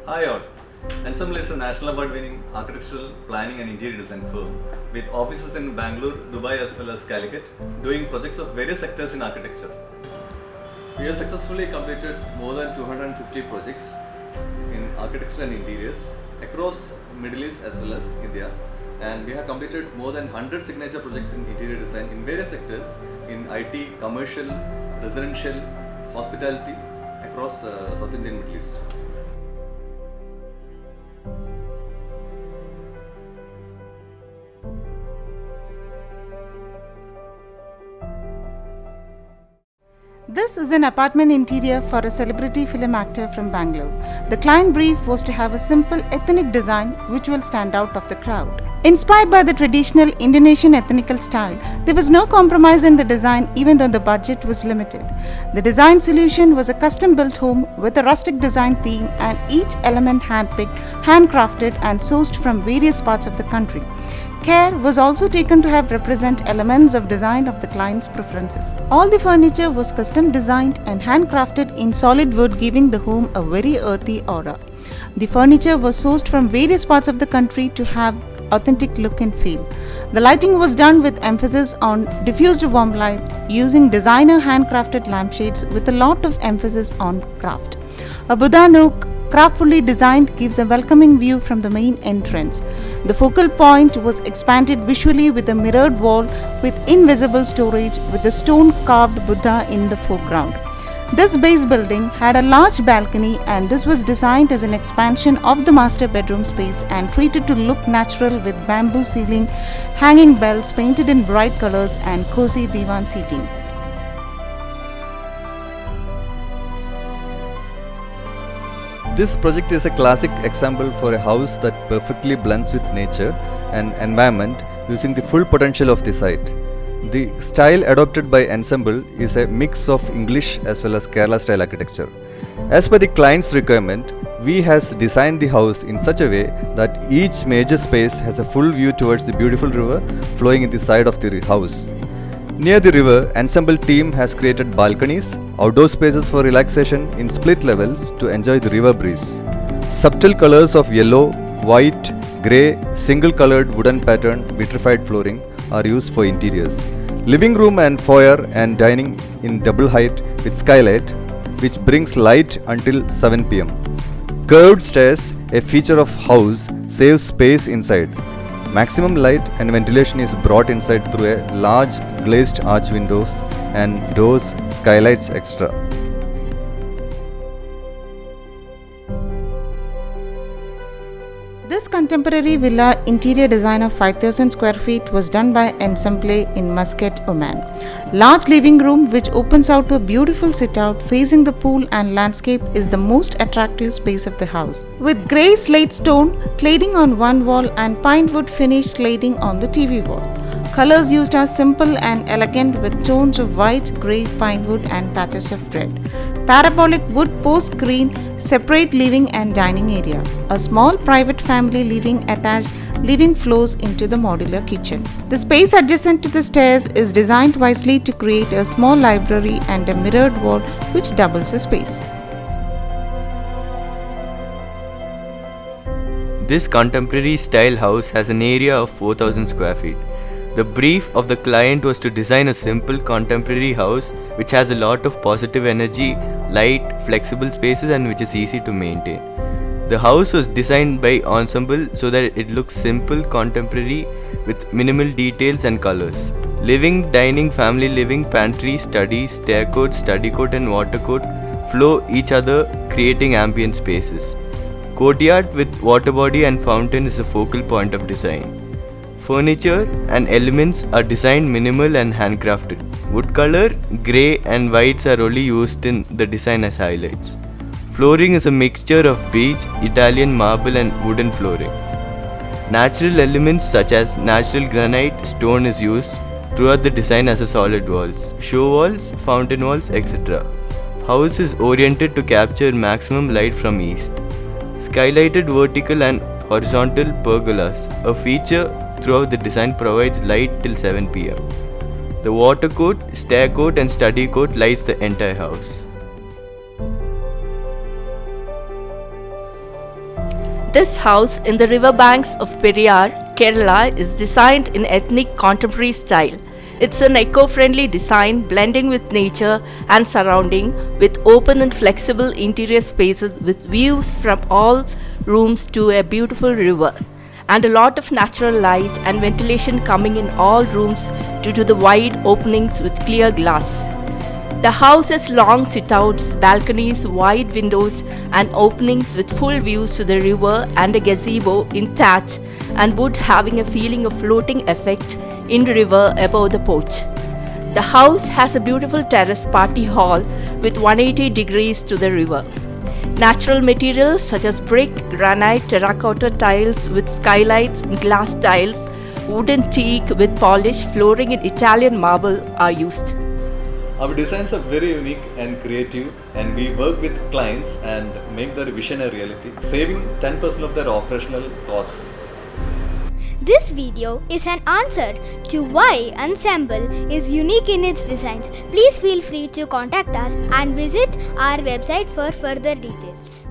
Hi all. Ensemble is a national award-winning architectural planning and interior design firm with offices in Bangalore, Dubai as well as Calicut, doing projects of various sectors in architecture. We have successfully completed more than 250 projects in architecture and interiors across Middle East as well as India, and we have completed more than 100 signature projects in interior design in various sectors in IT, commercial, residential, hospitality across South Indian Middle East. This is an apartment interior for a celebrity film actor from Bangalore. The client brief was to have a simple ethnic design which will stand out of the crowd. Inspired by the traditional Indonesian ethnical style, there was no compromise in the design even though the budget was limited. The design solution was a custom-built home with a rustic design theme and each element hand-picked, handcrafted and sourced from various parts of the country. Care was also taken to have represent elements of design of the client's preferences. All the furniture was custom designed and handcrafted in solid wood, giving the home a very earthy aura. The furniture was sourced from various parts of the country to have authentic look and feel. The lighting was done with emphasis on diffused warm light using designer handcrafted lampshades with a lot of emphasis on craft. A Buddha nook craftfully designed gives a welcoming view from the main entrance. The focal point was expanded visually with a mirrored wall with invisible storage with the stone carved Buddha in the foreground. This base building had a large balcony and this was designed as an expansion of the master bedroom space and treated to look natural with bamboo ceiling, hanging bells painted in bright colors and cozy divan seating. This project is a classic example for a house that perfectly blends with nature and environment using the full potential of the site. The style adopted by Ensemble is a mix of English as well as Kerala style architecture. As per the client's requirement, we has designed the house in such a way that each major space has a full view towards the beautiful river flowing in the side of the house. Near the river, Ensemble team has created balconies, outdoor spaces for relaxation in split levels to enjoy the river breeze. Subtle colors of yellow, white, grey, single colored wooden pattern vitrified flooring are used for interiors. Living room and foyer and dining in double height with skylight which brings light until 7 pm. Curved stairs, a feature of house, saves space inside. Maximum light and ventilation is brought inside through a large glazed arch windows and doors, skylights extra. This contemporary villa interior design of 5,000 square feet was done by Ensemble in Muscat, Oman. Large living room which opens out to a beautiful sit-out facing the pool and landscape is the most attractive space of the house. With grey slate stone cladding on one wall and pine wood finish cladding on the TV wall. Colors used are simple and elegant with tones of white, grey, pine wood and patches of red. Parabolic wood post screen separate living and dining area. A small private family living attached living flows into the modular kitchen. The space adjacent to the stairs is designed wisely to create a small library and a mirrored wall which doubles the space. This contemporary style house has an area of 4,000 square feet. The brief of the client was to design a simple contemporary house which has a lot of positive energy, light, flexible spaces and which is easy to maintain. The house was designed by Ensemble so that it looks simple, contemporary with minimal details and colors. Living, dining, family living, pantry, study, stair court, study court and water court flow each other creating ambient spaces. Courtyard with water body and fountain is a focal point of design. Furniture and elements are designed minimal and handcrafted. Wood color, grey and whites are only used in the design as highlights. Flooring is a mixture of beige, Italian marble and wooden flooring. Natural elements such as natural granite, stone is used throughout the design as a solid walls, show walls, fountain walls, etc. House is oriented to capture maximum light from east. Skylighted vertical and horizontal pergolas, a feature throughout the design provides light till 7 pm. The water court, stair court and study court lights the entire house. This house in the riverbanks of Periyar, Kerala is designed in ethnic contemporary style. It's an eco-friendly design blending with nature and surrounding with open and flexible interior spaces with views from all rooms to a beautiful river and a lot of natural light and ventilation coming in all rooms due to the wide openings with clear glass. The house has long sit-outs, balconies, wide windows and openings with full views to the river and a gazebo in thatch and wood having a feeling of floating effect in the river above the porch. The house has a beautiful terrace party hall with 180 degrees to the river. Natural materials such as brick, granite, terracotta tiles with skylights, glass tiles, wooden teak with polished flooring and Italian marble are used. Our designs are very unique and creative, and we work with clients and make their vision a reality, saving 10% of their operational costs. This video is an answer to why Ensemble is unique in its designs. Please feel free to contact us and visit our website for further details.